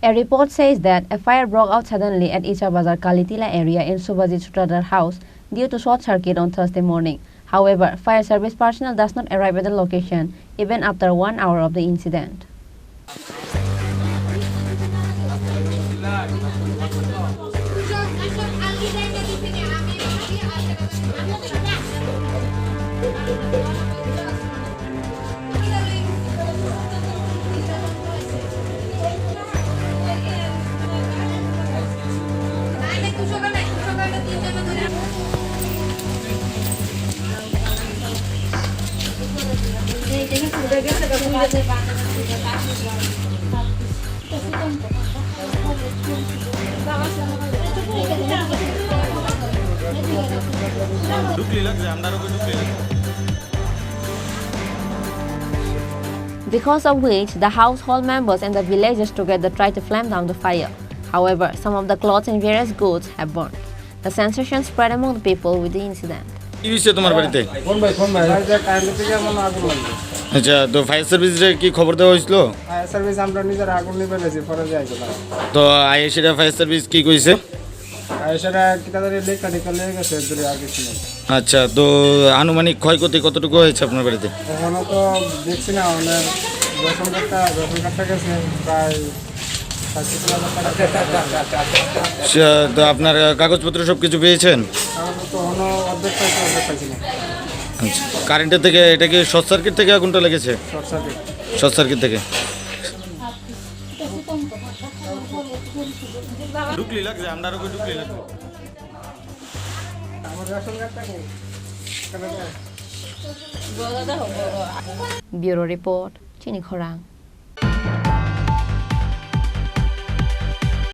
A report says that a fire broke out suddenly at Ichabazar Kali Tila area in Subhajit Sutradhar House due to short circuit on Thursday morning. However, fire service personnel does not arrive at the location even after 1 hour of the incident. Because of which, the household members and the villagers together tried to flame down the fire. However, some of the clothes and various goods have burned. The sensation spread among the people with the incident. কি হইছে তোমার বাড়িতে? আচ্ছা, তো fire সার্ভিসে কি খবর দেওয়া হয়েছিল? ফায়ার সার্ভিস আমরা নিজের আগুন নিবেলেছি পরে যাইছিল। তো আইএসএটা ফায়ার সার্ভিস কি কইছে? আইএসএটা কিতাদের লেখা লেগে গেছে দূরে আগে ছিল। আচ্ছা, তো আনুমানিক ক্ষয়ক্ষতি কতটুকু হয়েছে আপনার বাড়িতে? এখনো তো দেখছি না, অনেক রেশন কার্ডটা গেছে প্রায় 50,000 তো আপনার কাগজপত্র সব কিছু পেয়েছেন? অর্ধেক পাইছি না। আচ্ছা, কারেন্টের থেকে এটা কি শর্ট সার্কিট থেকে আগুনটা লেগেছে? শর্ট সার্কিট থেকে। Bureau report, Chini Khorang.